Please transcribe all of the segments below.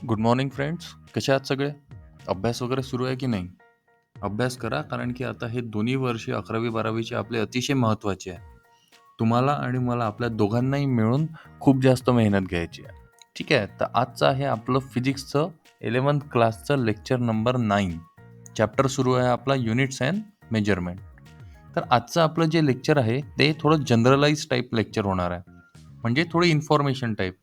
Good morning friends. कसे आहात सगळे? अभ्यास वगैरे सुरू आहे की नाही? अभ्यास करा, कारण की आता हे दोन्ही वर्षे 11वी-12वीचे आपले अतिशय महत्त्वाचे आहे. तुम्हाला आणि मला आपल्या दोघांनाही मिळून खूप जास्त मेहनत घ्यायची आहे. ठीक आहे, तर आजचं आहे आपलं फिजिक्सचं 11th क्लासचं लेक्चर नंबर 9. चॅप्टर सुरू आहे आपला युनिट्स अँड मेजरमेंट. तर आजचं आपलं जे लेक्चर आहे ते थोडं जनरलाइज टाईप लेक्चर होणार आहे. म्हणजे थोडी इन्फॉर्मेशन टाईप.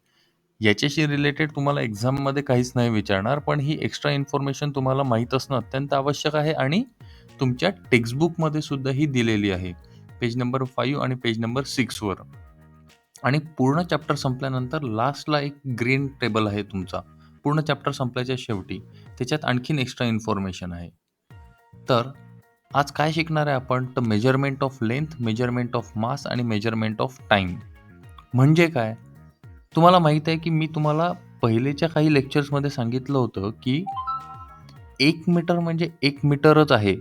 याच्याशी रिलेटेड तुम्हाला एक्झाममध्ये काहीच नाही विचारणार, पण ही एक्स्ट्रा इन्फॉर्मेशन तुम्हाला माहीत असणं अत्यंत आवश्यक आहे आणि तुमच्या टेक्स्टबुकमध्ये सुद्धा ही दिलेली आहे. पेज नंबर 5 आणि पेज नंबर 6 वर. आणि पूर्ण चॅप्टर संपल्यानंतर लास्टला एक ग्रीन टेबल आहे तुमचा. पूर्ण चॅप्टर संपल्याच्या शेवटी. त्याच्यात आणखीन एक्स्ट्रा इन्फॉर्मेशन आहे. तर आज काय शिकणार आहे आपण? तर measurement of length, measurement of mass आणि मेजरमेंट ऑफ टाईम. म्हणजे काय? तुम्हाला माहीत आहे की मी तुम्हाला पहिलेच्या काही लेक्चर्समध्ये सांगितलं होतं की 1 मीटर म्हणजे 1 मीटरच आहे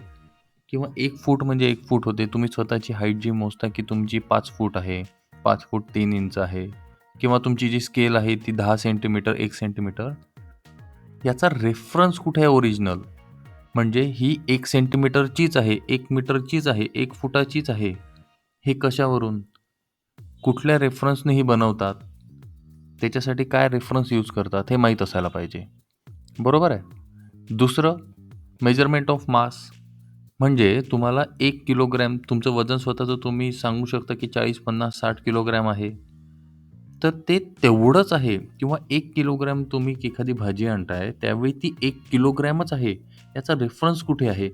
किंवा 1 फूट म्हणजे 1 फूट होते. तुम्ही स्वतःची हाईट जी मोजता की तुमची 5 फूट आहे, 5 फूट 3 इंच आहे किंवा तुमची जी स्केल आहे ती 10 सेंटीमीटर, 1 सेंटीमीटर. याचा रेफरन्स कुठे आहे ओरिजिनल? म्हणजे ही 1 सेंटीमीटरचीच आहे, 1 मीटरचीच आहे, 1 फुटाचीच आहे. हे कशावरून? कुठल्या रेफरन्सने ही बनवतात? त्याच्यासाठी काय रेफरन्स यूज करतात हे माहीत असायला पाहिजे. बरोबर आहे. दुसरं, मेजरमेंट ऑफ मास. म्हणजे तुम्हाला 1 किलोग्रॅम तुमचं वजन स्वतःचं तुम्ही सांगू शकता की 40, 50, 60 किलोग्रॅम आहे. तर ते तेवढंच आहे किंवा 1 किलोग्रॅम तुम्ही एखादी भाजी आणताय, त्यावेळी ती 1 किलोग्रॅमच आहे. याचा रेफरन्स कुठे आहे?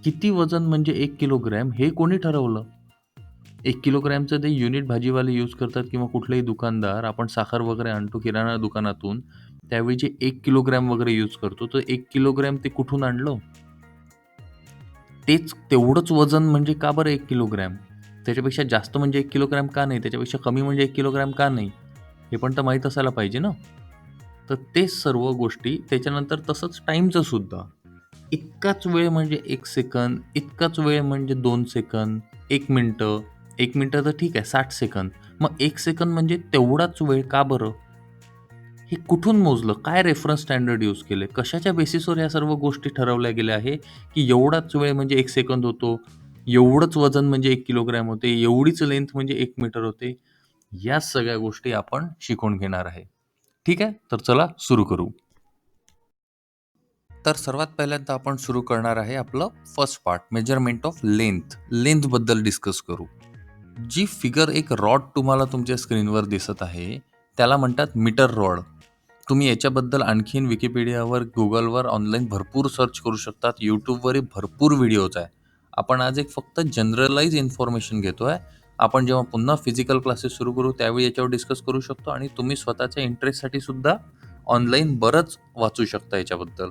किती वजन म्हणजे 1 किलोग्रॅम हे कोणी ठरवलं? 1 किलोग्रॅमचं ते युनिट भाजीवाले यूज करतात किंवा कुठलाही दुकानदार. आपण साखर वगैरे आणतो किराणा दुकानातून, त्यावेळी जे 1 किलोग्रॅम वगैरे यूज करतो, तर 1 किलोग्रॅम ते कुठून आणलं? तेच तेवढंच वजन म्हणजे का बरं 1 किलोग्रॅम? त्याच्यापेक्षा जास्त म्हणजे 1 किलोग्रॅम का नाही? त्याच्यापेक्षा कमी म्हणजे 1 किलोग्रॅम का नाही? हे पण तर माहीत असायला पाहिजे ना? तर तेच सर्व गोष्टी त्याच्यानंतर तसंच टाईमचं सुद्धा. इतकाच वेळ म्हणजे 1 सेकंद, इतकाच वेळ म्हणजे 2 सेकंद, 1 मिनिटं. 1 मिनिटं तर ठीक आहे 60 सेकंद. मग 1 सेकंद म्हणजे तेवढाच वेळ का बरं? हे कुठून मोजलं? काय रेफरन्स स्टँडर्ड यूज केले? कशाच्या बेसिसवर या सर्व गोष्टी ठरवल्या गेल्या आहे, की एवढाच वेळ म्हणजे 1 सेकंद होतो, एवढंच वजन म्हणजे 1 किलोग्रॅम होते, एवढीच लेंथ म्हणजे 1 मीटर होते. या सगळ्या गोष्टी आपण शिकून घेणार आहे. ठीक आहे? तर चला सुरू करू. तर सर्वात पहिल्यांदा आपण सुरू करणार आहे आपलं first part, measurement of length. लेंथबद्दल डिस्कस करू. जी फिगर एक रॉड तुम्हाला तुमच्या स्क्रीनवर दिसत आहे, त्याला म्हणतात मीटर रॉड. तुम्ही याच्याबद्दल आणखीन विकिपीडियावर, गुगलवर ऑनलाईन भरपूर सर्च करू शकतात. यूट्यूबवरही भरपूर व्हिडिओज आहे. आपण आज एक फक्त जनरलाइज इन्फॉर्मेशन घेतोय. आपण जेव्हा पुन्हा फिजिकल क्लासेस सुरू करू त्यावेळी याच्यावर डिस्कस करू शकतो आणि तुम्ही स्वतःच्या इंटरेस्टसाठी सुद्धा ऑनलाईन बरंच वाचू शकता याच्याबद्दल.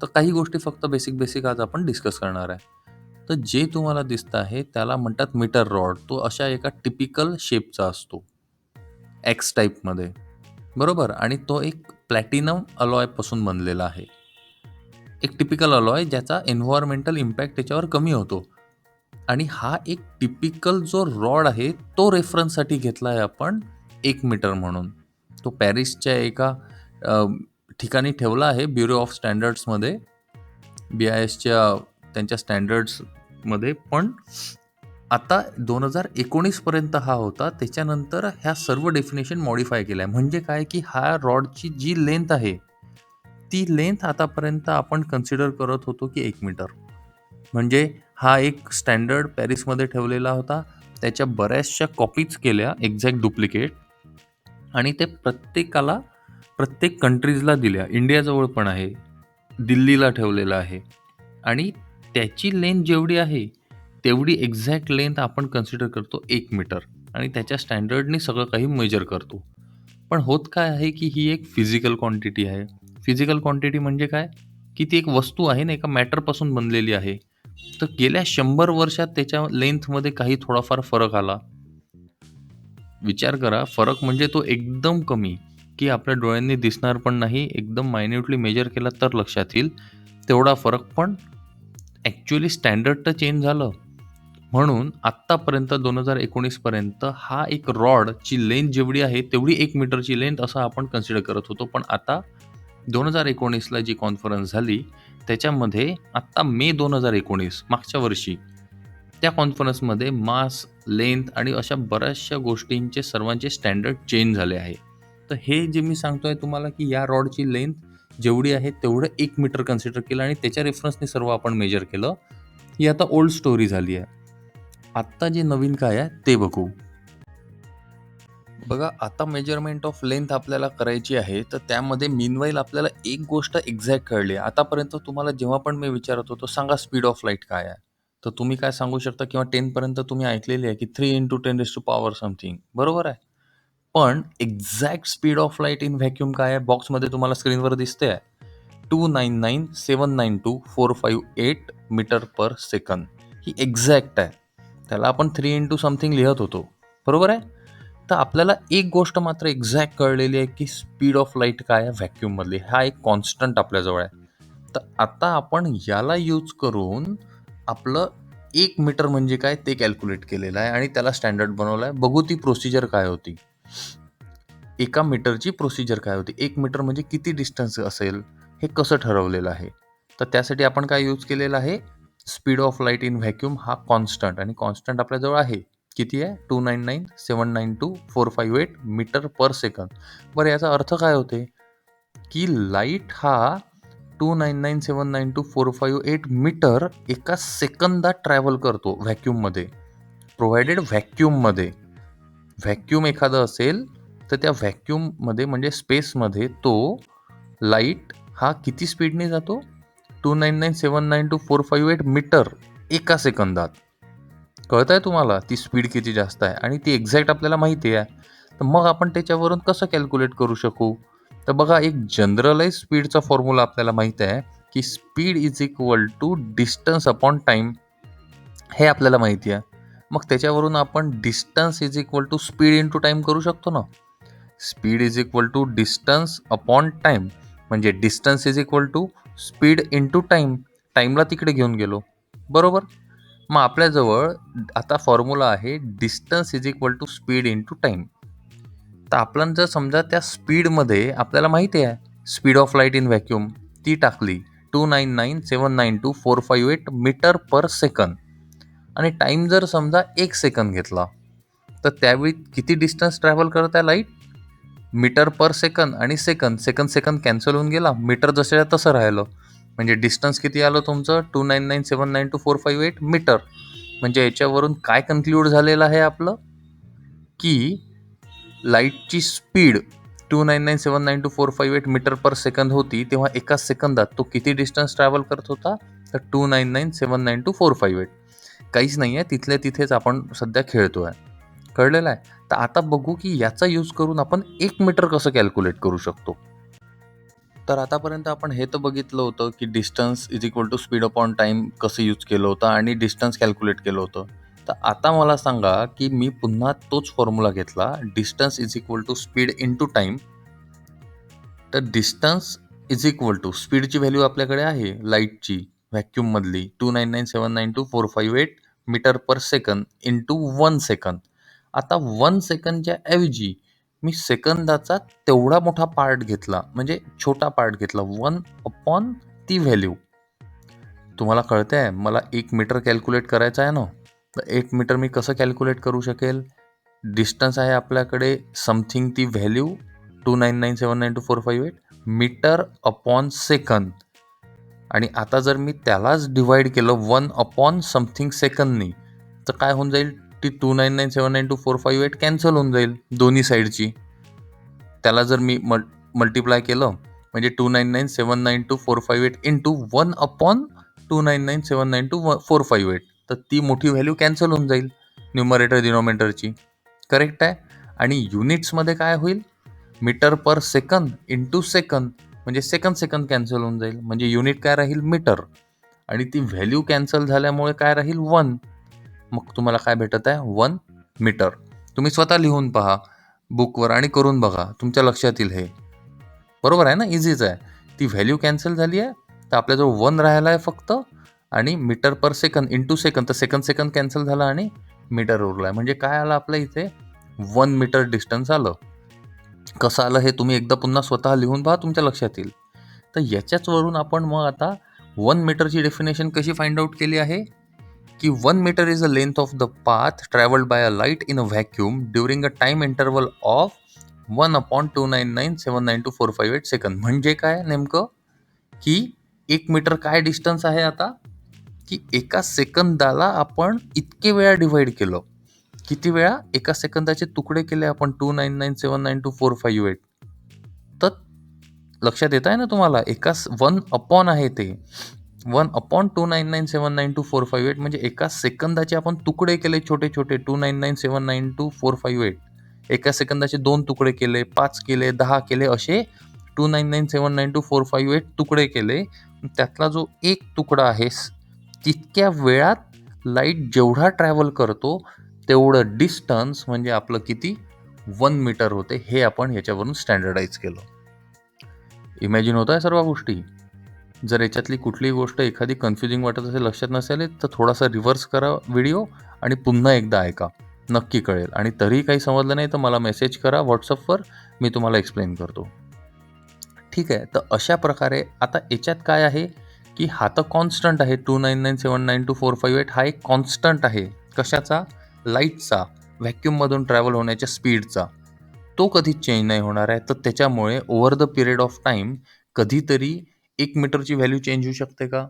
तर काही गोष्टी फक्त बेसिक बेसिक आज आपण डिस्कस करणार आहे. तर जे तुम्हाला दिसतं आहे त्याला म्हणतात मीटर रॉड. तो अशा एका टिपिकल शेपचा असतो. एक्स टाईपमध्ये. बरोबर, आणि तो एक प्लॅटिनम अलॉयपासून बनलेला आहे. एक टिपिकल अलॉय ज्याचा एन्व्हायर्मेंटल इम्पॅक्ट त्याच्यावर कमी होतो. आणि हा एक टिपिकल जो रॉड आहे तो रेफरन्ससाठी घेतला आहे आपण 1 मीटर म्हणून. तो पॅरिसच्या एका अ, ठिकाणी ठेवला आहे ब्युरो ऑफ स्टँडर्ड्समध्ये. BISच्या त्यांच्या स्टँडर्ड्समध्ये. पण आता 2019 पर्यंत हा होता. त्याच्यानंतर ह्या सर्व डेफिनेशन मॉडिफाय केल्या आहे. म्हणजे काय की हा रॉडची जी लेंथ आहे, ती लेंथ आतापर्यंत आपण कन्सिडर करत होतो की 1 मीटर. म्हणजे हा एक स्टँडर्ड पॅरिसमध्ये ठेवलेला होता. त्याच्या बऱ्याचशा कॉपीज केल्या, एक्झॅक्ट डुप्लिकेट, आणि ते प्रत्येकाला, प्रत्येक कंट्रीजला दिल्या. इंडियाजवळ पण आहे, दिल्लीला ठेवलेला आहे. आणि त्याची लेंथ जेवढी आहे, तेवढी एक्झॅक्ट लेंथ आपण कन्सिडर करतो 1 मीटर आणि त्याच्या स्टँडर्डनी सगळं काही मेजर करतो. पण होत काय आहे, की ही एक फिजिकल क्वांटिटी आहे. फिजिकल क्वांटिटी म्हणजे काय? की ती एक वस्तू आहे ना, एका मॅटरपासून बनलेली आहे. तर गेल्या 100 वर्षात त्याच्या लेंथमध्ये काही थोडाफार फरक आला. विचार करा, फरक म्हणजे तो एकदम कमी, की आपल्या डोळ्यांनी दिसणार पण नाही. एकदम मायन्यूटली मेजर केला तर लक्षात येईल. तेवढा फरक, पण ॲक्चुअली स्टँडर्ड तर चेंज झालं. म्हणून आत्तापर्यंत 2019 पर्यंत हा एक रॉडची लेंथ जेवढी आहे तेवढी 1 मीटरची लेंथ असं आपण कन्सिडर करत होतो. पण आता 2019ला जी कॉन्फरन्स झाली त्याच्यामध्ये आत्ता मे 2019 मागच्या वर्षी त्या कॉन्फरन्समध्ये मास, लेंथ आणि अशा बऱ्याचशा गोष्टींचे सर्वांचे स्टँडर्ड चेंज झाले आहे. तर हे जे मी सांगतोय तुम्हाला की या रॉडची लेंथ जेवढी आहे तेवढं 1 मीटर कन्सिडर केलं आणि त्याच्या रेफरन्सने सर्व आपण मेजर केलं. ही आता ओल्ड स्टोरी झाली आहे. आत्ता जे नवीन काय आहे ते बघू. बघा, आता मेजरमेंट ऑफ लेंथ आपल्याला करायची आहे, तर त्यामध्ये मीनवाईल आपल्याला एक गोष्ट एक्झॅक्ट कळली आहे. आतापर्यंत तुम्हाला जेव्हा पण मी विचारत होतो, सांगा स्पीड ऑफ लाईट काय आहे? तर तुम्ही काय सांगू शकता किंवा 10 पर्यंत तुम्ही ऐकलेली आहे की 3 × 10⁻⁴ समथिंग, बरोबर आहे. पण exact speed of light in vacuum काय आहे? बॉक्समध्ये तुम्हाला स्क्रीनवर दिसते आहे. 299,792,458 मीटर पर सेकंद. ही एक्झॅक्ट आहे. त्याला आपण 3 × समथिंग लिहत होतो, बरोबर आहे. तर आपल्याला एक गोष्ट मात्र एक्झॅक्ट कळलेली आहे की स्पीड ऑफ लाईट काय आहे व्हॅक्यूममधली. हा एक कॉन्स्टंट आपल्याजवळ आहे. तर आता आपण याला यूज करून आपलं 1 मीटर म्हणजे काय ते कॅल्क्युलेट केलेलं आहे आणि त्याला स्टँडर्ड बनवलं आहे. बघू ती प्रोसिजर काय होती. एका मीटरची प्रोसिजर काय होती. 1 मीटर म्हणजे किती डिस्टन्स असेल हे कसं ठरवलेलं आहे. तर त्यासाठी आपण काय यूज केलेलं आहे, speed of light in vacuum हा कॉन्स्टंट, आणि कॉन्स्टंट आपल्याजवळ आहे. किती आहे? 299,792,458 मीटर पर सेकंद. बरं, याचा अर्थ काय होते की लाईट हा 299,792,458 मीटर एका सेकंदात ट्रॅव्हल करतो व्हॅक्यूममध्ये, प्रोव्हाइडेड व्हॅक्यूममध्ये. व्हॅक्यूम एखादं असेल तर त्या व्हॅक्यूममध्ये म्हणजे स्पेसमध्ये तो लाईट हा किती स्पीडने जातो? 299,792,458 मीटर एका सेकंदात. कळत आहे तुम्हाला ती स्पीड किती जास्त आहे, आणि ती एक्झॅक्ट आपल्याला माहिती आहे. तर मग आपण त्याच्यावरून कसं कॅल्क्युलेट करू शकू? तर बघा, एक जनरलाइज स्पीडचा फॉर्म्युला आपल्याला माहिती आहे की speed is equal to distance upon time. हे आपल्याला माहिती आहे. मग त्याच्यावरून आपण distance is equal to speed into time करू शकतो ना. Speed is equal to distance upon time, म्हणजे distance is equal to speed into time. टाईमला तिकडे घेऊन गेलो, बरोबर. मग आपल्याजवळ आता फॉर्म्युला आहे distance is equal to speed into time. तर आपण जर समजा त्या स्पीडमध्ये आपल्याला माहिती आहे speed of light in vacuum ती टाकली 299,792,458 मीटर पर सेकंद, आणि टाईम जर समजा 1 सेकंद घेतला, तर त्यावेळी किती डिस्टन्स ट्रॅव्हल करत आहे लाईट? मीटर पर सेकंद आणि सेकंद, सेकंद कॅन्सल होऊन गेला, मीटर जसं तसं राहिलं. म्हणजे डिस्टन्स किती आलं तुमचं? 299,792,458 मीटर. म्हणजे याच्यावरून काय कन्क्ल्यूड झालेलं आहे आपलं की लाईटची स्पीड 299,792,458 मीटर पर सेकंद होती, तेव्हा एका सेकंदात तो किती डिस्टन्स ट्रॅव्हल करत होता? तर 299,792,458. काहीच नाही आहे, तिथल्या तिथेच आपण सध्या खेळतो आहे. कळलेलं आहे. तर आता बघू की याचा यूज करून आपण 1 मीटर कसं कॅल्क्युलेट करू शकतो. तर आतापर्यंत आपण हे तर बघितलं होतं की distance is equal to speed upon time कसं यूज केलं होतं आणि डिस्टन्स कॅल्क्युलेट केलं होतं. तर आता मला सांगा की मी पुन्हा तोच फॉर्म्युला घेतला, distance is equal to speed into time. तर डिस्टन्स इज इक्वल टू स्पीडची व्हॅल्यू आपल्याकडे आहे लाईटची व्हॅक्यूममधली 299,792,458 metre per second into 1 second. आता 1 सेकंदच्या ऐवजी मी सेकंदाचा तेवढा मोठा पार्ट घेतला, म्हणजे छोटा पार्ट घेतला, 1 अपॉन ती व्हॅल्यू. तुम्हाला कळतं आहे मला 1 मीटर कॅल्क्युलेट करायचं आहे ना. तर 1 मीटर मी कसं कॅल्क्युलेट करू शकेल? डिस्टन्स आहे आपल्याकडे समथिंग ती व्हॅल्यू 299,792,458 मीटर अपॉन सेकंद, आणि आता जर मी त्यालाच डिवाइड केलं 1 अपॉन समथिंग सेकंदनी, तर काय होऊन जाईल? ती 299,792,458 कॅन्सल होऊन जाईल दोन्ही साईडची. त्याला जर मी मल्टिप्लाय केलं म्हणजे 299,792,458 इंटू 1 अपॉन 299,792,458, तर ती मोठी व्हॅल्यू कॅन्सल होऊन जाईल न्यूमरेटर डिनॉमिनेटरची. करेक्ट आहे. आणि युनिट्समध्ये काय होईल? Metre per second into second, म्हणजे सेकंद कॅन्सल होऊन जाईल, म्हणजे युनिट काय राहील? मीटर. आणि ती व्हॅल्यू कॅन्सल झाल्यामुळे काय राहील? 1. मग तुम्हाला काय भेटत आहे? 1 मीटर. तुम्ही स्वतः लिहून पहा बुकवर आणि करून बघा, तुमच्या लक्षात येईल हे. बरोबर आहे ना? इझीच आहे. ती व्हॅल्यू कॅन्सल झाली आहे, तर आपल्याजवळ 1 राहिला आहे फक्त, आणि metre per second into second, तर सेकंद कॅन्सल झाला आणि मीटर उरला आहे. म्हणजे काय आलं आपल्या इथे? 1 मीटर डिस्टन्स आलं. कसं आलं हे तुम्ही एकदा पुन्हा स्वतः लिहून पहा, तुमच्या लक्षात येईल. तर याच्याच वरून आपण मग आता 1 मीटरची डेफिनेशन कशी फाइंड आउट केली आहे की 1 metre is the length of the path travelled by a light in a vacuum during a time interval of 1/299,792,458 second. म्हणजे काय नेमकं की 1 मीटर काय डिस्टन्स आहे आता की एका सेकंदाला आपण इतके वेळा डिव्हाइड केलं. किती वेळा? एका सेकंदाचे तुकडे केले आपण 299,792,458. तर लक्षात येत आहे ना तुम्हाला? एका 1 अपॉन आहे ते 1/299,792,458 म्हणजे एका सेकंदाचे आपण तुकडे केले छोटे छोटे 299,792,458. एका सेकंदाचे 2 तुकडे केले, 5 केले, 10 केले, असे 299,792,458 तुकडे केले. त्यातला जो एक तुकडा आहे तितक्या वेळात लाईट जेवढा ट्रॅव्हल करतो तेवढं डिस्टन्स म्हणजे आपलं किती 1 मीटर होते. हे आपण ह्याच्यावरून स्टँडर्डाइज केलं. इमॅजिन होत आहे सर्व गोष्टी. जर याच्यातली कुठलीही गोष्ट एखादी कन्फ्युजिंग वाटत असेल, लक्षात नसेल तर थोडासा रिव्हर्स करा व्हिडिओ आणि पुन्हा एकदा ऐका, नक्की कळेल. आणि तरीही काही समजलं नाही तर मला मेसेज करा व्हॉट्सअपवर, मी तुम्हाला एक्सप्लेन करतो. ठीक आहे. तर अशा प्रकारे आता याच्यात काय आहे की हा तर कॉन्स्टंट आहे 299,792,458 हा एक कॉन्स्टंट आहे. कशाचा? लाईटचा, व्हॅक्यूममधून ट्रॅव्हल होण्याच्या स्पीडचा. तो कधीच चेंज नाही होणार आहे. तर त्याच्यामुळे over the period of time कधीतरी 1 मीटरची व्हॅल्यू चेंज होऊ शकते का?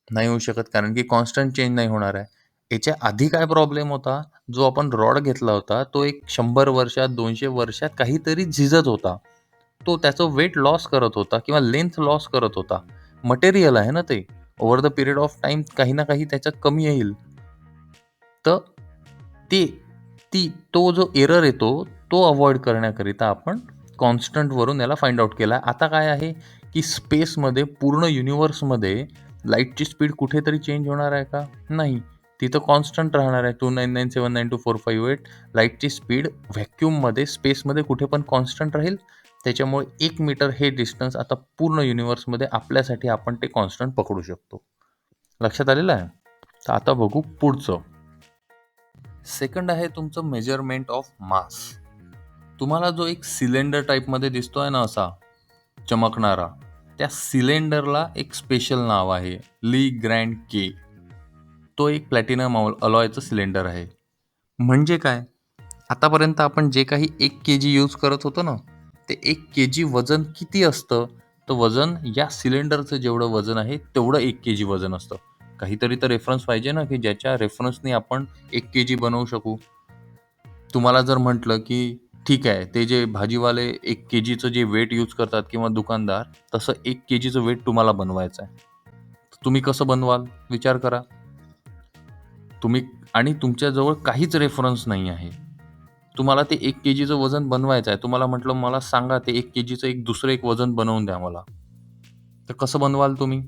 नाही होऊ शकत, कारण की कॉन्स्टंट चेंज नाही होणार आहे. याच्या आधी काय प्रॉब्लेम होता? जो आपण रॉड घेतला होता तो एक 100 वर्षात 200 वर्षात काहीतरी झिजत होता. तो त्याचं वेट लॉस करत होता किंवा लेंथ लॉस करत होता. मटेरियल आहे ना ते. Over the period of time काही ना काही त्याच्यात कमी येईल. तर ते तो जो एरर येतो तो अवॉइड करण्याकरिता आपण कॉन्स्टंटवरून याला फाइंड आउट केला. आता काय आहे की स्पेसमध्ये, पूर्ण युनिवर्समध्ये लाईटची स्पीड कुठेतरी चेंज होणार आहे का? नाही. तिथं कॉन्स्टंट राहणार आहे 299,792,458. लाईटची स्पीड व्हॅक्यूममध्ये, स्पेसमध्ये कुठे पण कॉन्स्टंट राहील. त्याच्यामुळे 1 मीटर हे डिस्टन्स आता पूर्ण युनिवर्समध्ये आपल्यासाठी आपण ते कॉन्स्टंट पकडू शकतो. लक्षात आलेलं आहे? तर आता बघू पुढचं. सेकंड आहे तुमचं मेजरमेंट ऑफ मास. तुम्हाला जो एक सिलेंडर टाईपमध्ये दिसतोय ना असा चमकणारा, त्या सिलेंडरला एक स्पेशल नाव आहे, ली ग्रँड के. तो एक प्लॅटिनम अलॉयचं सिलेंडर आहे. म्हणजे काय? आतापर्यंत आपण जे काही 1 kg यूज करत होतो ना, ते 1 kg वजन किती असतं? तर वजन या सिलेंडरचं जेवढं वजन आहे तेवढं 1 kg वजन असतं. काहीतरी तर रेफरन्स पाहिजे ना, की ज्याच्या रेफरन्सने आपण 1 kg बनवू शकू. तुम्हाला जर म्हटलं की ठीक आहे, ते जे भाजीवाले 1 kgचं जे वेट यूज करतात किंवा दुकानदार, तसं 1 kgचं वेट तुम्हाला बनवायचं आहे. तुम्ही कसं बनवाल? विचार करा. तुम्ही आणि तुमच्याजवळ काहीच रेफरन्स नाही आहे. तुम्हाला ते 1 kgचं वजन बनवायचं आहे. तुम्हाला म्हटलं मला सांगा ते 1 kgचं दुसरं एक वजन बनवून द्या मला. तर कसं बनवाल तुम्ही?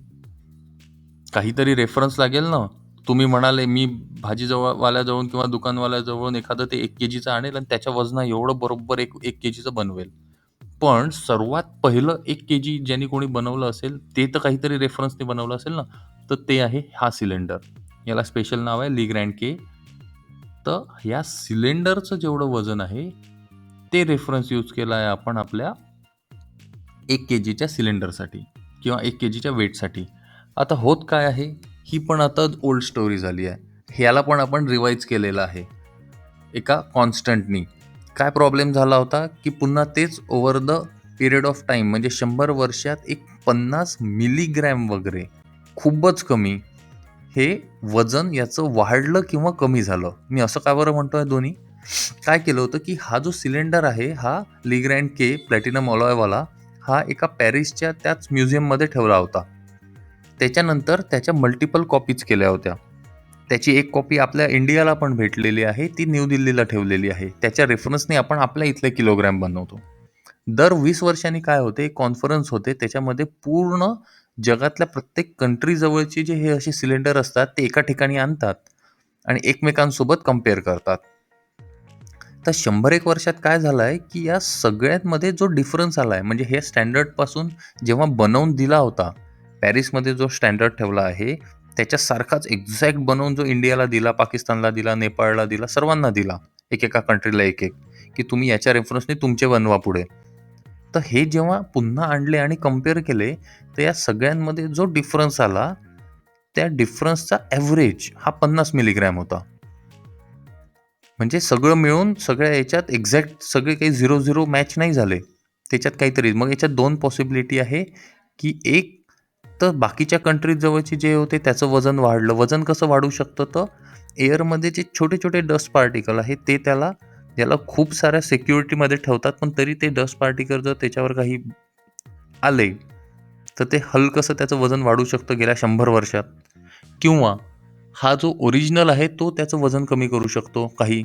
काहीतरी रेफरन्स लागेल ना. तुम्ही म्हणाले मी वाल्याजवळून किंवा दुकानवाल्याजवळून एखादं ते 1 kgचं आणेल आणि त्याच्या वजना एवढं बरोबर 1 kgचं बनवेल. पण सर्वात पहिलं 1 kg ज्यांनी कोणी बनवलं असेल, ते तर काहीतरी रेफरन्सने बनवलं असेल ना. तर ते आहे हा सिलेंडर. याला स्पेशल नाव आहे ली ग्रँड के. तर या सिलेंडरचं जेवढं वजन आहे, ते रेफरन्स यूज केला आहे आपण आपल्या 1 kgच्या सिलेंडरसाठी किंवा 1 kgच्या वेटसाठी. आता होत काय आहे? ही पण आता ओल्ड स्टोरी झाली आहे. ह्याला पण आपण रिवाइज केलेलं आहे एका कॉन्स्टंटनी. काय प्रॉब्लेम झाला होता की पुन्हा तेच over the period of time म्हणजे 100 वर्षात एक 50 मिलीग्रॅम वगैरे, खूपच कमी, हे वजन याचं वाढलं किंवा कमी झालं. मी असं का बरं म्हणतोय दोन्ही? काय केलं होतं की हा जो सिलेंडर आहे, हा ली ग्रँड के प्लॅटिनम अलॉयवाला, हा एका पॅरिसच्या त्याच म्युझियममध्ये ठेवला होता. त्याच्यानंतर त्याच्या मल्टिपल कॉपीज केल्या होत्या. त्याची एक कॉपी आपल्या इंडियाला पण भेटलेली आहे, ती न्यू दिल्लीला ठेवलेली आहे. त्याच्या रेफरन्सने आपण आपल्या इथले किलोग्रॅम बनवतो. दर 20 वर्षांनी काय होते, कॉन्फरन्स होते, त्याच्यामध्ये पूर्ण जगातल्या प्रत्येक कंट्री जवळचे जे हे असे सिलेंडर असतात ते एका ठिकाणी आणतात आणि एकमेकांसोबत कम्पेअर करतात. तर 100-1 वर्षात काय झालं आहे की या सगळ्यांमध्ये जो डिफरन्स आला आहे, म्हणजे हे स्टँडर्डपासून जेव्हा बनवून दिला होता, पॅरिसमध्ये जो स्टँडर्ड ठेवला आहे त्याच्यासारखाच एक्झॅक्ट बनवून जो इंडियाला दिला, पाकिस्तानला दिला, नेपाळला दिला, सर्वांना दिला, एकेका कंट्रीला एक एक, की तुम्ही याच्या रेफरन्सने तुमचे बनवा पुढे. तर हे जेव्हा पुन्हा आणले आणि कम्पेअर केले, तर या सगळ्यांमध्ये जो डिफरन्स आला, त्या डिफरन्सचा ॲव्हरेज हा 50 मिलीग्रॅम होता. म्हणजे सगळं मिळून सगळ्या याच्यात एक्झॅक्ट सगळे काही 0-0 मॅच नाही झाले. त्याच्यात काहीतरी मग याच्यात 2 पॉसिबिलिटी आहे, की एक तर बाकीच्या कंट्रीज जवळचे जे होते त्याचं वजन वाढलं. वजन कसं वाढू शकतं? तर एअरमध्ये जे छोटे-छोटे डस्ट पार्टिकल आहेत ते याला खूप साऱ्या सिक्युरिटीमध्ये ठेवतात, पण तरी ते डस्ट पार्टिकल जर त्याच्यावर काही आले, तर ते हलकंसं त्याचं वजन वाढू शकतं गेल्या 100 वर्षात. किंवा हा जो ओरिजिनल आहे तो त्याचं वजन कमी करू शकतो काही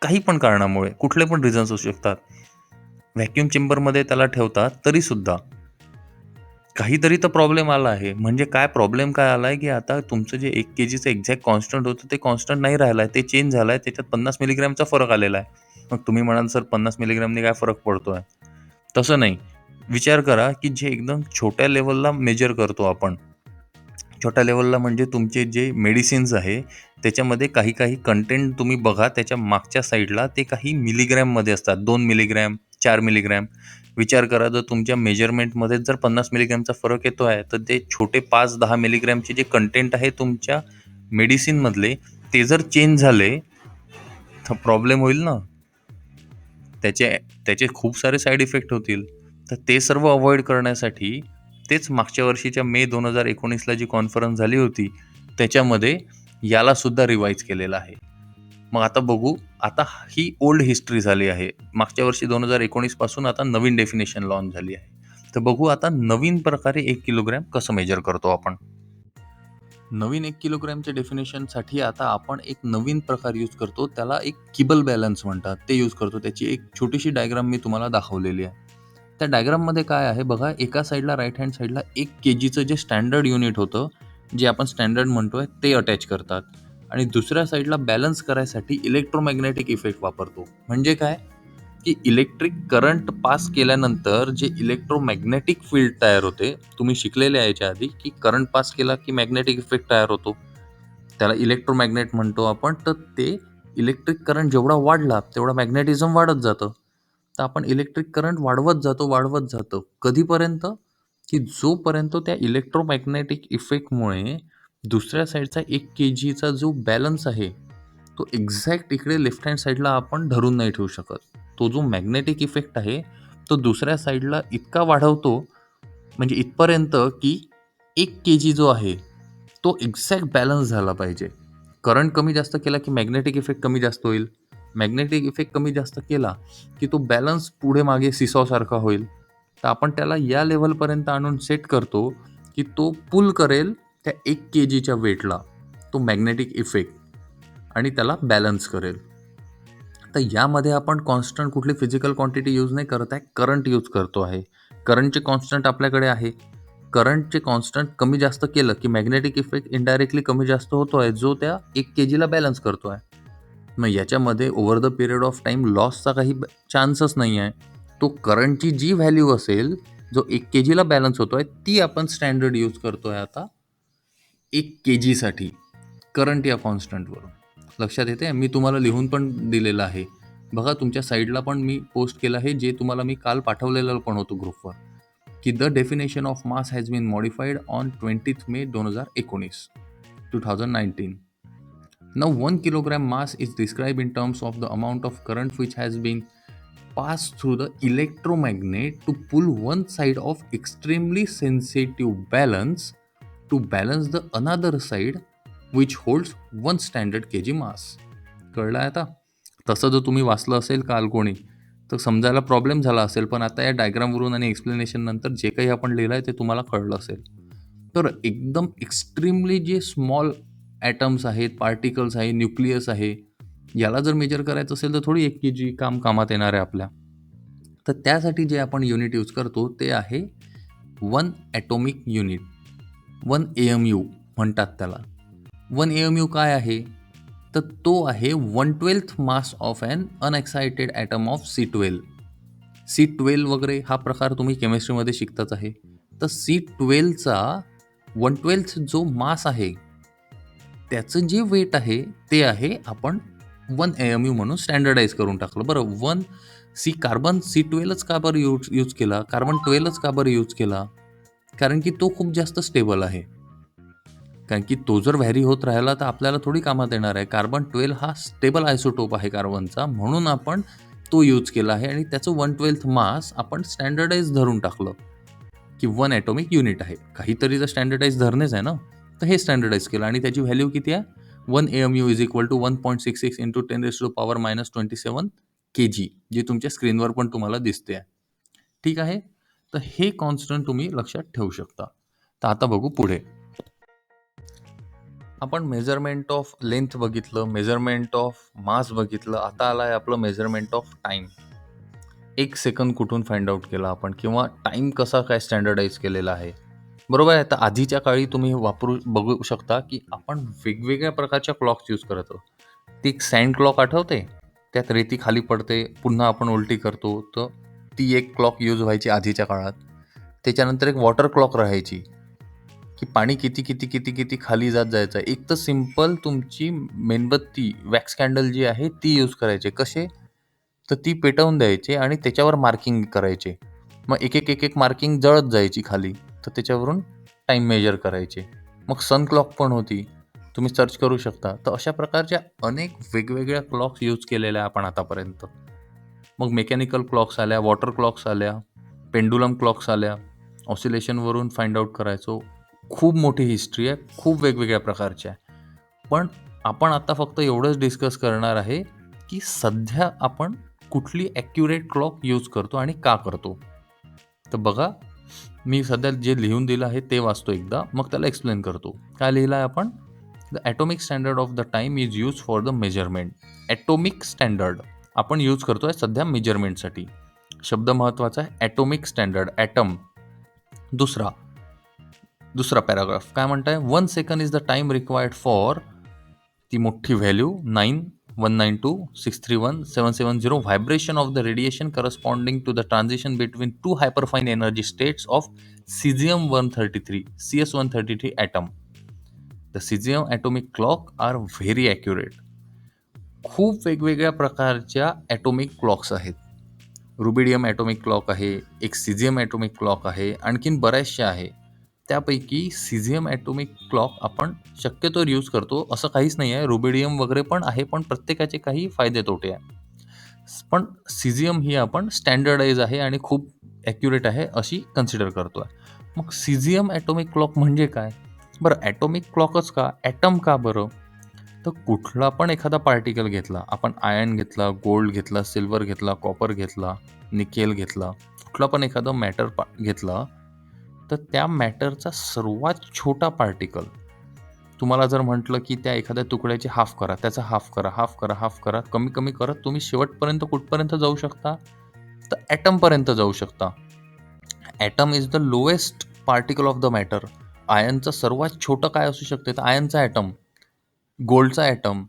काही पण कारणामुळे, कुठले पण रिझन्स असू शकतात. व्हॅक्यूम चेंबरमध्ये त्याला ठेवतात तरीसुद्धा काहीतरी तर प्रॉब्लेम आला आहे. म्हणजे काय प्रॉब्लेम काय आला आहे, की आता तुमचं जे 1 केजीचं एक्झॅक्ट कॉन्स्टंट होतं ते कॉन्स्टंट नाही राहिलं आहे. ते चेंज झालं आहे. त्याच्यात 50 मिलीग्रॅमचा फरक आलेला आहे. मग तुम्ही म्हणाल, "सर 50 मिलीग्रॅमने काय फरक पडतोय?" तसं नाही. विचार करा, की जे एकदम छोट्या लेव्हलला मेजर करतो आपण. छोट्या लेव्हलला म्हणजे तुमचे जे मेडिसिन्स आहे, त्याच्यामध्ये काही कंटेंट तुम्ही बघा त्याच्या मागच्या साईडला ते काही मिलीग्रॅममध्ये असतात. 2 मिलीग्रॅम, 4 मिलीग्रॅम. विचार करा जर तुमच्या मेजरमेंटमध्ये जर 50 मिलीग्रॅमचा फरक येतो आहे, तर ते छोटे 5-10 मिलीग्रॅमचे जे कंटेंट आहे तुमच्या मेडिसिनमधले, ते जर चेंज झाले, तर प्रॉब्लेम होईल ना. त्याचे त्याचे खूप सारे साईड इफेक्ट होतील. तर ते सर्व अव्हॉइड करण्यासाठी तेच मागच्या वर्षीच्या मे 2019ला जी कॉन्फरन्स झाली होती, त्याच्यामध्ये याला सुद्धा रिवाईज केलेलं आहे. मग आता बघू, आता ही ओल्ड हिस्ट्री झाली आहे. मागच्या वर्षी 2019 पासून आता नवीन डेफिनेशन लॉन्च झाली आहे. तर बघू आता नवीन प्रकारे 1 किलोग्रॅम कसं मेजर करतो आपण. नवीन 1 किलोग्रॅमच्या डेफिनेशनसाठी आता आपण एक नवीन प्रकार यूज करतो. त्याला एक किबल बॅलन्स म्हणतात. ते यूज करतो. त्याची एक छोटीशी डायग्राम मी तुम्हाला दाखवलेली आहे. त्या डायग्राममध्ये काय आहे बघा, एका साईडला राईट हँड साईडला 1 केजीचं जे स्टँडर्ड युनिट होतं, जे आपण स्टँडर्ड म्हणतोय ते अटॅच करतात आणि दुसऱ्या साईडला बॅलन्स करायसाठी इलेक्ट्रोमॅग्नेटिक इफेक्ट वापरतो. म्हणजे काय? की इलेक्ट्रिक करंट पास केल्यानंतर जे इलेक्ट्रोमॅग्नेटिक फील्ड तयार होते, तुम्ही शिकलेले आहे याच्या आधी, की करंट पास केला की मॅग्नेटिक इफेक्ट तयार होतो. त्याला इलेक्ट्रोमॅग्नेट म्हणतो आपण. तर ते इलेक्ट्रिक करंट जेवढा वाढला, तेवढा मॅग्नेटिझम वाढत जातं. तर आपण इलेक्ट्रिक करंट वाढवत जातो. कधीपर्यंत? की जोपर्यंत त्या इलेक्ट्रोमॅग्नेटिक इफेक्टमुळे दुसऱ्या साईडचा 1 केजीचा जो बॅलन्स आहे, तो एक्झॅक्ट इकडे लेफ्ट हँड साईडला आपण धरून नाही ठेवू शकत. तो जो मॅग्नेटिक इफेक्ट आहे, तो दुसऱ्या साईडला इतका वाढवतो, म्हणजे इथपर्यंत की 1 केजी जो आहे, तो एक्झॅक्ट बॅलन्स झाला पाहिजे. करंट कमी जास्त केला की मॅग्नेटिक इफेक्ट कमी जास्त होईल. मॅग्नेटिक इफेक्ट कमी जास्त केला की तो बॅलन्स पुढे मागे सीसॉसारखा होईल. तर आपण त्याला या लेव्हलपर्यंत आणून सेट करतो की तो पुल करेल त्या 1 केजीच्या वेटला, तो मॅग्नेटिक इफेक्ट, आणि त्याला बॅलन्स करेल. तर यामध्ये आपण कॉन्स्टंट कुठली फिजिकल क्वांटिटी यूज नाही करत आहे, करंट यूज करतो आहे. करंटचे कॉन्स्टंट आपल्याकडे आहे. करंटचे कॉन्स्टंट कमी जास्त केलं की मॅग्नेटिक इफेक्ट इनडायरेक्टली कमी जास्त होतो आहे, जो त्या 1 केजीला बॅलन्स करतो आहे. मग याच्यामध्ये over the period of time लॉसचा काही चान्सच नाही आहे. तो करंटची जी व्हॅल्यू असेल, जो 1 केजीला बॅलन्स होतो आहे, ती आपण स्टँडर्ड यूज करतो आहे आता 1 केजीसाठी, करंट या कॉन्स्टंटवरून. लक्षात येते? मी तुम्हाला लिहून पण दिलेलं आहे. बघा तुमच्या साईडला पण मी पोस्ट केलं आहे, जे तुम्हाला मी काल पाठवलेलं पण होतं ग्रुपवर, की the definition of mass has been modified on 20th May 2019. Now 1 kilogram mass is described in terms of the amount of current which has been passed through the electromagnet to pull one side of extremely sensitive balance to balance the another side which holds 1 standard kg mass. कळलं आता? तसं जर तुम्ही वाचलं असेल काल कोणी, तर समजायला प्रॉब्लेम झाला असेल, पण आता या डायग्रामवरून आणि एक्सप्लेनेशन नंतर जे काही आपण लिहिलं आहे ते तुम्हाला कळलं असेल. तर एकदम एक्स्ट्रीमली जे स्मॉल ॲटम्स आहेत, पार्टिकल्स आहे, न्यूक्लियस आहे, याला जर मेजर करायचं असेल तर थोडी 1 केजी कामात येणार आहे आपल्या. तर त्यासाठी जे आपण युनिट यूज करतो ते आहे 1 ॲटॉमिक युनिट, 1 AMU म्हणतात त्याला. 1 AMU काय आहे? तर तो आहे 1/12th mass of an unexcited atom of C12. C12 वगैरे हा प्रकार तुम्ही केमिस्ट्रीमध्ये शिकताच आहे. तर C12चा 1/12th जो मास आहे, त्याचं जे वेट आहे ते आहे आपण 1 AMU म्हणून स्टँडर्डाइज करून टाकलं. बरं, 1 कार्बन C12च का बरं यूज केला? कार्बन 12च का बरं यूज केला? कारण की तो खूप जास्त स्टेबल आहे. कारण की तो जर व्हॅरी होत राहिला तर आपल्याला थोडी कामात येणार आहे. कार्बन 12 हा स्टेबल आयसोटोप आहे कार्बनचा, म्हणून आपण तो यूज केला आहे आणि त्याचं 1/12 मास आपण स्टँडर्डाइज धरून टाकलं, की 1 ॲटॉमिक युनिट आहे. काहीतरी तर स्टँडर्डाइज धरणेच आहे ना, तर हे स्टँडर्डाइज केलं आणि त्याची व्हॅल्यू किती आहे? 1 AMU is equal to 1.66 into 10⁻⁻27 kg, जी तुमच्या स्क्रीनवर पण तुम्हाला दिसते आहे. ठीक आहे? तर हे कॉन्स्टंट तुम्ही लक्षात ठेवू शकता. तर आता बघू पुढे. आपण मेजरमेंट ऑफ लेंथ बघितलं, मेजरमेंट ऑफ मास बघितलं, आता आला आहे आपलं मेजरमेंट ऑफ टाईम. 1 सेकंद कुठून फाइंड आउट केला आपण, किंवा टाईम कसा काय स्टँडर्डाइज केलेला आहे. बरोबर आहे. तर आधीच्या काळी तुम्ही बघू शकता की आपण वेगवेगळ्या प्रकारच्या क्लॉक्स यूज करत आहोत. ती एक सँड क्लॉक आठवते? त्यात रेती खाली पडते, पुन्हा आपण उलटी करतो, तर ती एक क्लॉक यूज व्हायची आधीच्या काळात. त्याच्यानंतर एक वॉटर क्लॉक राहायची, की पाणी किती किती किती किती खाली जात जायचं. एक तर सिंपल तुमची मेणबत्ती, वॅक्स कॅन्डल जी आहे ती यूज करायचे. कसे? तर ती पेटवून द्यायचे आणि त्याच्यावर मार्किंग करायचे. मग एक मार्किंग जळत जायची खाली, तर त्याच्यावरून टाईम मेजर करायचे. मग सन क्लॉक पण होती, तुम्ही सर्च करू शकता. तर अशा प्रकारच्या अनेक वेगवेगळ्या क्लॉक्स यूज केलेल्या आपण आतापर्यंत. मग मेकॅनिकल क्लॉक्स आल्या, वॉटर क्लॉक्स आल्या, पेंडुलम क्लॉक्स आल्या, ऑसिलेशनवरून फाइंड आउट करायचो. खूप मोठी हिस्ट्री आहे, खूप वेगवेगळ्या प्रकारच्या आहे. पण आपण आता फक्त एवढंच डिस्कस करणार आहे की सध्या आपण कुठली ॲक्युरेट क्लॉक यूज करतो आणि का करतो. तर बघा, मी सध्या जे लिहून दिलं आहे ते वाचतो एकदा, मग त्याला एक्सप्लेन करतो. काय लिहिलं आहे आपण? The atomic standard of the time is use for the measurement. Atomic standard आपण यूज करतो आहे सध्या मेजरमेंटसाठी. शब्द महत्त्वाचा आहे, ॲटॉमिक स्टँडर्ड, ॲटम. दुसरा पॅराग्राफ काय म्हणताय? 1 second is the time required for ती मोठी value 9,192,631,770 vibration of the radiation corresponding to the transition between 2 hyperfine energy states of Cesium-133 CS-133 atom. The Cesium atomic clock are very accurate. खूप वेगवेगळ्या प्रकारच्या atomic clocks आहेत. Rubidium atomic clock आहे, एक Cesium atomic clock आहे, आणखीन बऱ्याचशा आहे. त्यापैकी Cesium ॲटॉमिक क्लॉक आपण शक्यतोवर यूज करतो, असं काहीच नाही आहे. रुबिडियम वगैरे पण आहे, पण प्रत्येकाचे काही फायदे तोटे आहे. पण Cesium ही आपण स्टँडर्डाइज आहे आणि खूप ॲक्युरेट आहे अशी कन्सिडर करतो आहे. मग Cesium ॲटॉमिक क्लॉक म्हणजे काय? बरं, ॲटॉमिक क्लॉकच का? ॲटम का बरं? तर कुठला पण एखादा पार्टिकल घेतला, आपण आयर्न घेतला, गोल्ड घेतला, सिल्वर घेतला, कॉपर घेतला, निकेल घेतला, कुठला पण एखादा मॅटर घेतला, तर त्या मॅटरचा सर्वात छोटा पार्टिकल तुम्हाला जर म्हटलं की त्या एखाद्या तुकड्याची हाफ करा, त्याचा हाफ करा, कमी कमी करत तुम्ही शेवटपर्यंत कुठपर्यंत जाऊ शकता? तर ॲटमपर्यंत जाऊ शकता. Atom is the lowest particle of the matter. आयनचं सर्वात छोटं काय असू शकते? तर आयनचा ॲटम, गोल्डचा ॲटम,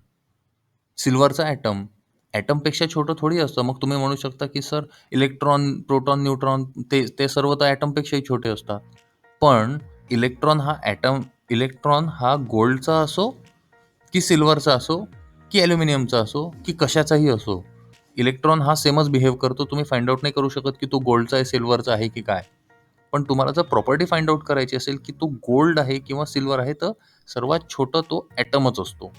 सिल्वरचा ॲटम. ॲटमपेक्षा छोटं थोडी असतं. मग तुम्ही म्हणू शकता की सर इलेक्ट्रॉन, प्रोटॉन, न्यूट्रॉन ते ते सर्व तर ॲटमपेक्षाही छोटे असतात. पण इलेक्ट्रॉन हा गोल्डचा असो की सिल्वरचा असो की ॲल्युमिनियमचा असो की कशाचाही असो, इलेक्ट्रॉन हा सेमच बिहेव करतो. तुम्ही फाइंड आउट नाही करू शकत की तो गोल्डचा आहे, सिल्वरचा आहे की काय. पण तुम्हाला जर प्रॉपर्टी फाइंड आउट करायची असेल की तो गोल्ड आहे किंवा सिल्वर आहे, तर सर्वात छोटा तो ॲटमच असतो.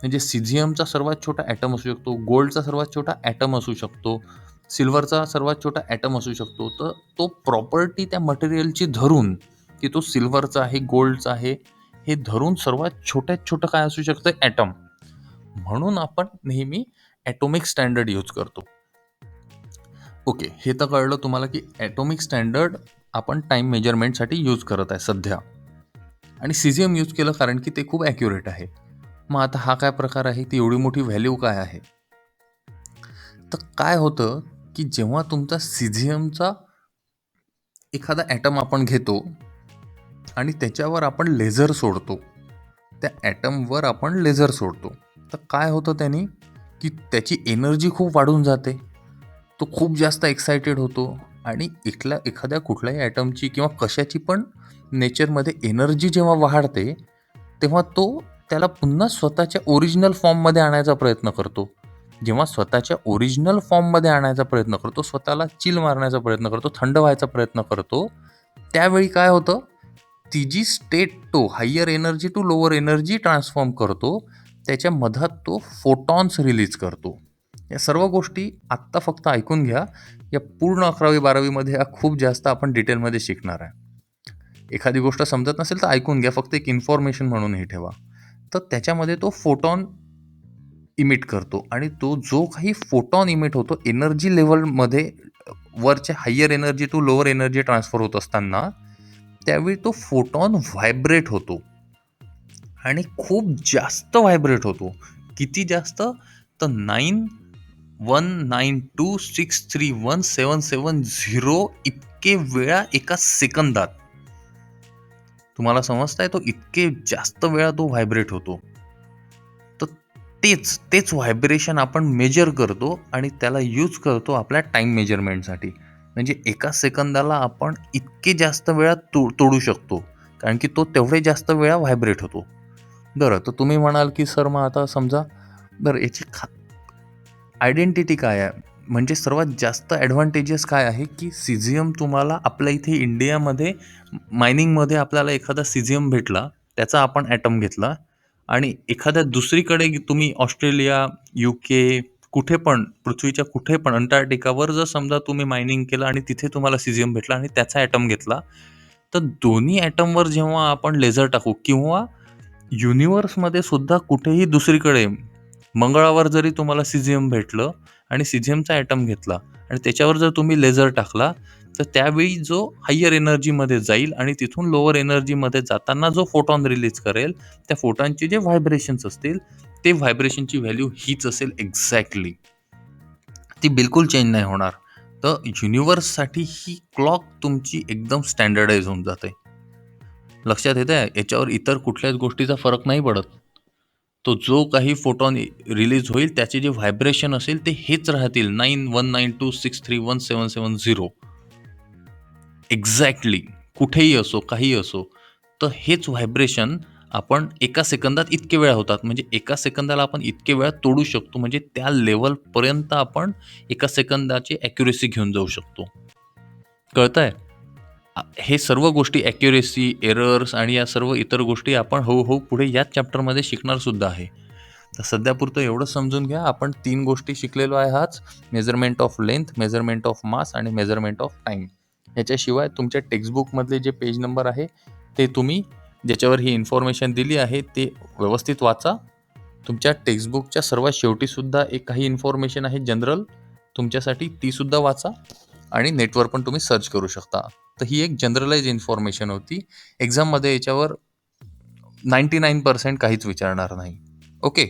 म्हणजे Cesiumचा सर्वात छोटा ॲटम असू शकतो, गोल्डचा सर्वात छोटा ॲटम असू शकतो, सिल्वरचा सर्वात छोटा ॲटम असू शकतो. तर तो प्रॉपर्टी त्या मटेरियलची धरून की तो सिल्वरचा आहे, गोल्डचा आहे, हे धरून सर्वात छोट्यात छोटं काय असू शकतं? ॲटम. म्हणून आपण नेहमी ॲटॉमिक स्टँडर्ड यूज करतो. ओके, हे तर कळलं तुम्हाला की ॲटॉमिक स्टँडर्ड आपण टाईम मेजरमेंटसाठी यूज करत आहे सध्या. आणि Cesium यूज केलं कारण की ते खूप ॲक्युरेट आहे. मग आता हा काय प्रकार आहे? ती एवढी मोठी व्हॅल्यू काय आहे? तर काय होतं की जेव्हा तुमचा Cesiumचा एखादा ॲटम आपण घेतो आणि त्याच्यावर आपण लेझर सोडतो, त्या ॲटमवर आपण लेझर सोडतो, तर काय होतं त्याने? की त्याची एनर्जी खूप वाढून जाते. तो खूप जास्त एक्सायटेड होतो आणि एखाद्या कुठल्याही ॲटमची किंवा कशाची पण नेचरमध्ये एनर्जी जेव्हा वाढते, तेव्हा तो त्याला पुन्हा स्वतःच्या ओरिजिनल फॉर्ममध्ये आणायचा प्रयत्न करतो. जेव्हा स्वतःच्या ओरिजिनल फॉर्ममध्ये आणायचा प्रयत्न करतो, स्वतःला चिल मारण्याचा प्रयत्न करतो, थंड व्हायचा प्रयत्न करतो, त्यावेळी काय होतं, ती जी स्टेट तो higher energy to lower energy transform करतो, त्याच्या मधात तो फोटॉन्स रिलीज करतो. या सर्व गोष्टी आत्ता फक्त ऐकून घ्या. या पूर्ण 11वी-12वीमध्ये या खूप जास्त आपण डिटेलमध्ये शिकणार आहे. एखादी गोष्ट समजत नसेल तर ऐकून घ्या, फक्त एक इन्फॉर्मेशन म्हणून हे ठेवा. तर त्याच्यामध्ये तो फोटॉन इमिट करतो आणि तो जो काही फोटॉन इमिट होतो एनर्जी लेवलमध्ये वरच्या higher energy to lower energy transfer होत असताना, त्यावेळी तो फोटॉन व्हायब्रेट होतो आणि खूप जास्त व्हायब्रेट होतो. किती जास्त? तर 9192631770 इतके वेळा एका सेकंदात. तुम्हाला समजताय? तो इतके जास्त वेळा तो व्हायब्रेट होतो. तर तेच व्हायब्रेशन आपण मेजर करतो आणि त्याला यूज करतो आपल्या टाईम मेजरमेंटसाठी. म्हणजे एका सेकंदाला आपण इतके जास्त वेळा तोडू शकतो, कारण की तो तेवढे जास्त वेळा व्हायब्रेट होतो. बरं, तर तुम्ही म्हणाल की सर मग आता समजा, बरं याची आयडेंटिटी काय आहे? म्हणजे सर्वात जास्त ॲडव्हान्टेजेस काय आहे, की सिझियम तुम्हाला आपल्या इथे इंडियामध्ये मायनिंगमध्ये आपल्याला एखादा सिझियम भेटला, त्याचा आपण ॲटम घेतला आणि एखाद्या दुसरीकडे तुम्ही ऑस्ट्रेलिया, UK, कुठे पण पृथ्वीच्या कुठे पण अंटार्क्टिकावर जर समजा तुम्ही मायनिंग केलं आणि तिथे तुम्हाला सिझियम भेटला आणि त्याचा ॲटम घेतला, तर दोन्ही ॲटमवर जेव्हा आपण लेझर टाकू किंवा युनिव्हर्समध्ये सुद्धा कुठेही दुसरीकडे मंगळावर जरी तुम्हाला सिझियम भेटलं आणि सिझियमचा ॲटम घेतला आणि त्याच्यावर जर तुम्ही लेझर टाकला, तर त्यावेळी जो हायर एनर्जीमध्ये जाईल आणि तिथून लोअर एनर्जीमध्ये जाताना जो फोटॉन रिलीज करेल, त्या फोटॉनचे जे व्हायब्रेशन्स असतील, ते व्हायब्रेशनची व्हॅल्यू हीच असेल एक्झॅक्टली. ती बिलकुल चेंज नाही होणार. तर युनिव्हर्ससाठी ही क्लॉक तुमची एकदम स्टँडर्डाइज होऊन जाते. लक्षात येतंय? याच्यावर इतर कुठल्याच गोष्टीचा फरक नाही पडत. तो जो काही फोटॉन रिलीज होईल त्याचे जे व्हायब्रेशन असेल ते हेच राहतील, 9192631770 एक्झॅक्टली. कुठेही असो, काही असो. तर हेच व्हायब्रेशन आपण एका सेकंदात इतके वेळा होतात. म्हणजे एका सेकंदाला आपण इतके वेळा तोडू शकतो. म्हणजे त्या लेवलपर्यंत आपण एका सेकंदाची ॲक्युरेसी घेऊन जाऊ शकतो. कळतंय? हे सर्व गोष्टी ॲक्युरेसी, एरर्स आणि या सर्व इतर गोष्टी आपण हळूहळू पुढे याच चॅप्टरमध्ये शिकणार सुद्धा आहे. तर सध्यापुरतं एवढं समजून घ्या, आपण 3 गोष्टी शिकलेलो आहे आज. Measurement of length, measurement of mass आणि मेजरमेंट ऑफ टाईम. याच्याशिवाय तुमच्या टेक्स्टबुकमधले जे पेज नंबर आहे ते तुम्ही ज्याच्यावर ही इन्फॉर्मेशन दिली आहे ते व्यवस्थित वाचा. तुमच्या टेक्स्टबुकच्या सर्वात शेवटीसुद्धा एक काही इन्फॉर्मेशन आहे जनरल तुमच्यासाठी, तीसुद्धा वाचा आणि नेटवर पण तुम्ही सर्च करू शकता. तर ही एक जनरलाइज इन्फॉर्मेशन होती. एक्झाममध्ये याच्यावर 99% काहीच विचारणार नाही. ओके.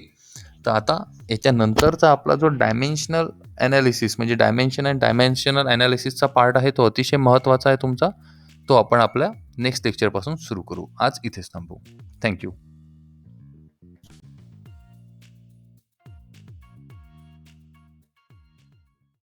तर आता याच्यानंतरचा आपला जो डायमेन्शनल ॲनालिसिस म्हणजे डायमेन्शन अँड डायमेन्शनल ॲनालिसिसचा पार्ट आहे, तो अतिशय महत्त्वाचा आहे तुमचा. तो आपण आपल्या नेक्स्ट लेक्चरपासून सुरू करू. आज इथेच थांबू. थँक्यू.